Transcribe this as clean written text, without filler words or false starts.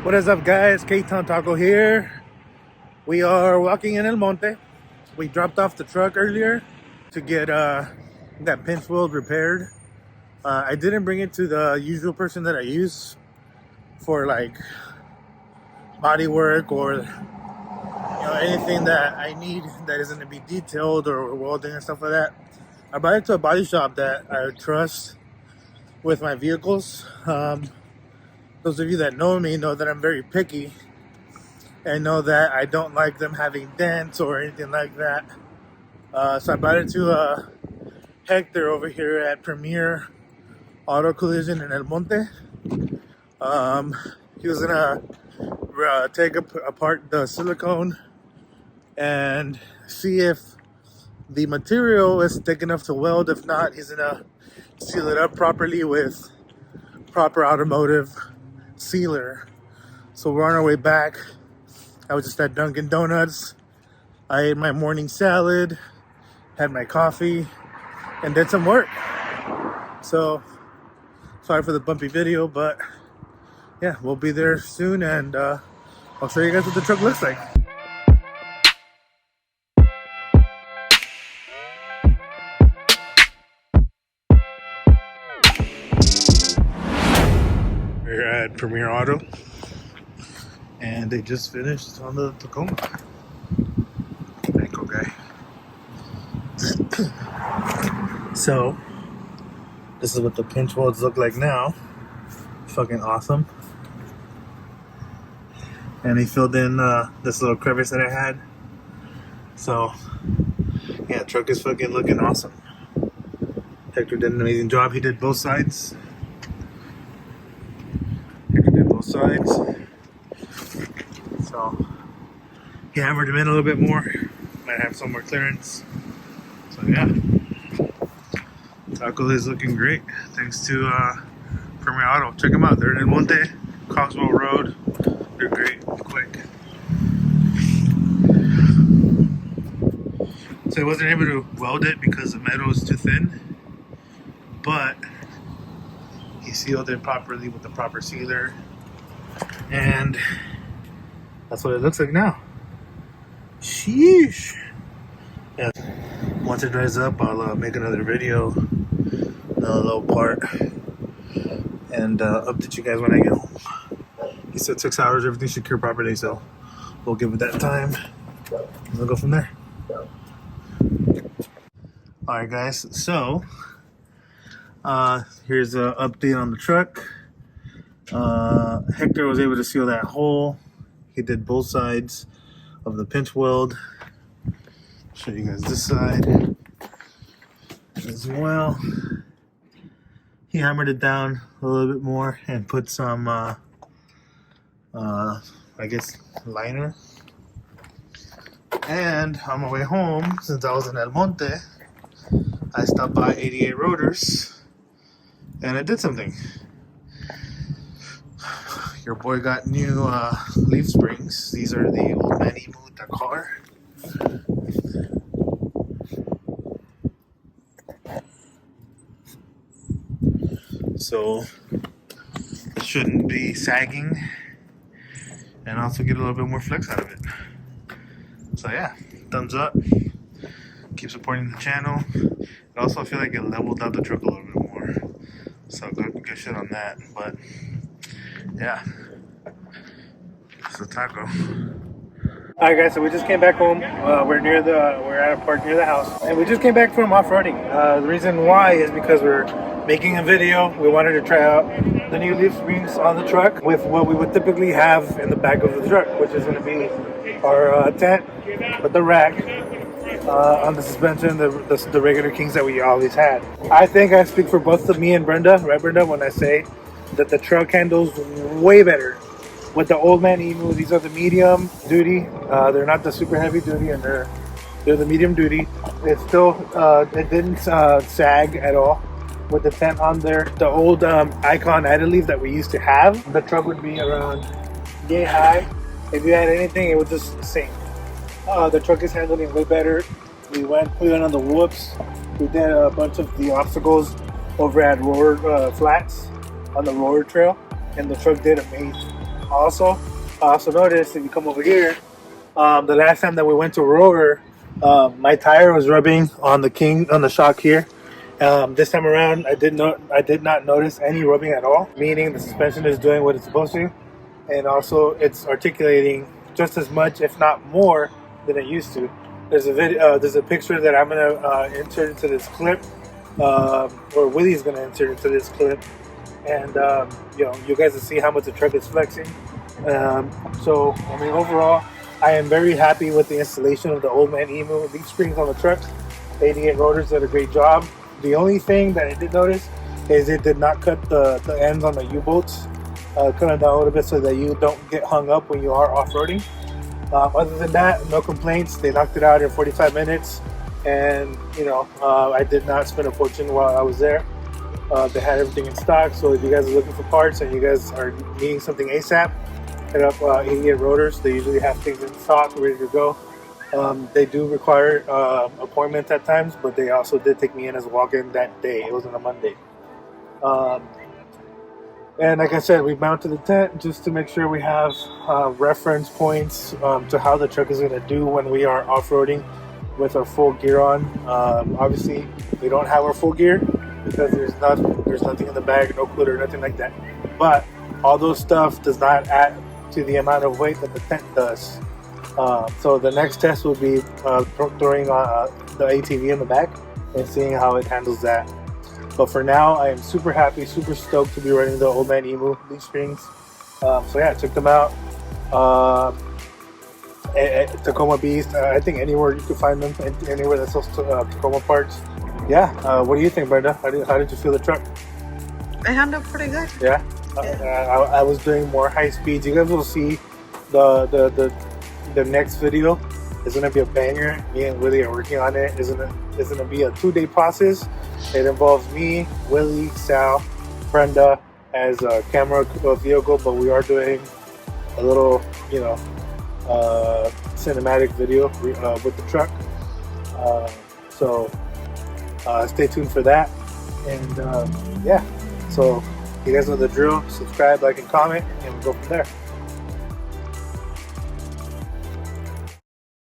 What is up, guys? K-Town Taco here. We are walking in El Monte. We dropped off the truck earlier to get that pinch weld repaired. I didn't bring it to the usual person that I use for like body work or anything that I need that isn't to be detailed or welding and stuff like that. I brought it to a body shop that I trust with my vehicles. Those of you that know me know that I'm very picky and know that I don't like them having dents or anything like that. So I brought it to Hector over here at Premier Auto Collision in El Monte. He was gonna take apart the silicone and see if the material is thick enough to weld. If not, he's gonna seal it up properly with proper automotive sealer. So we're on our way back. I was just at Dunkin' Donuts. I ate my morning salad, had my coffee, and did some work. So sorry for the bumpy video, but yeah, we'll be there soon, and I'll show you guys what the truck looks like. We're at Premier Auto, and they just finished on the Tacoma. Thank guy. So this is what the pinch welds look like now. Fucking awesome. And he filled in this little crevice that I had. So yeah, the truck is fucking looking awesome. Hector did an amazing job. He did both sides. So he hammered him in a little bit more. Might have some more clearance. So yeah, Taco is looking great thanks to Premier Auto. Check them out. They're in El Monte, Cogswell Road. They're great, quick. So I wasn't able to weld it because the metal is too thin, but he sealed it properly with the proper sealer, and that's what it looks like now. Sheesh. Yeah. Once it dries up, I'll make another video, another little part, and update you guys when I get home. He said 6 hours, everything should cure properly, so we'll give it that time, and we'll go from there. Alright guys, so here's an update on the truck. Hector was able to seal that hole. He did both sides of the pinch weld. Show you guys this side as well. He hammered it down a little bit more and put some I guess liner. And on my way home, since I was in El Monte, I stopped by 88 Rotors and I did something. Your boy got new leaf springs. These are the old man Emu Dakar. So it shouldn't be sagging, and also get a little bit more flex out of it. So yeah, thumbs up. Keep supporting the channel. And also I feel like it leveled out the truck a little bit more. So good shit on that. But yeah, it's a Taco. Alright guys, so we just came back home. We're at a park near the house, and we just came back from off-roading. The reason why is because we're making a video. We wanted to try out the new leaf springs on the truck with what we would typically have in the back of the truck, which is going to be our tent with the rack on the suspension, the regular Kings that we always had. I think I speak for both of me and Brenda, right Brenda, when I say that the truck handles way better with the old man Emu. These are the medium duty. They're not the super heavy duty, and they're the medium duty. It's still it didn't sag at all with the tent on there. The old Icon Idle Leaf that we used to have, the truck would be around yay high. If you had anything, it would just sink. The truck is handling way better. We went on the whoops. We did a bunch of the obstacles over at Roar Flats on the Roar Trail, and the truck did amazing. Also, I also noticed if you come over here, the last time that we went to Rover, my tire was rubbing on the shock here. This time around, I did not notice any rubbing at all, meaning the suspension is doing what it's supposed to, and also it's articulating just as much, if not more, than it used to. There's a video, there's a picture that I'm gonna insert into this clip, or Willie's gonna insert into this clip, and you guys will see how much the truck is flexing. So I mean, overall, I am very happy with the installation of the Old Man Emu leaf springs on the truck. 88 rotors did a great job. The only thing that I did notice is it did not cut the ends on the U-bolts. Cut them down a little bit so that you don't get hung up when you are off-roading. Other than that, no complaints. They knocked it out in 45 minutes. And, I did not spend a fortune while I was there. They had everything in stock. So if you guys are looking for parts and you guys are needing something ASAP, hit up 88 Rotors. They usually have things in stock, ready to go. They do require appointments at times, but they also did take me in as a walk-in that day. It was on a Monday. And like I said, we mounted the tent just to make sure we have reference points to how the truck is going to do when we are off-roading with our full gear on. Obviously, we don't have our full gear because there's nothing in the bag, no glitter, nothing like that. But all those stuff does not add to the amount of weight that the tent does. So the next test will be throwing the ATV in the back and seeing how it handles that. But for now, I am super happy, super stoked to be running the Old Man Emu leaf springs. So yeah, check them out. At Tacoma Beast, I think anywhere you can find them, anywhere that sells Tacoma parts. Yeah, what do you think, Brenda? How did you feel the truck? It handled pretty good. Yeah, I was doing more high speeds. You guys will see the next video. It's gonna be a banger. Me and Willie are working on it. It's gonna be a 2-day process. It involves me, Willie, Sal, Brenda as a camera vehicle, but we are doing a little, cinematic video with the truck. So stay tuned for that. And yeah, so you guys know the drill. Subscribe, like, and comment, and we'll go from there.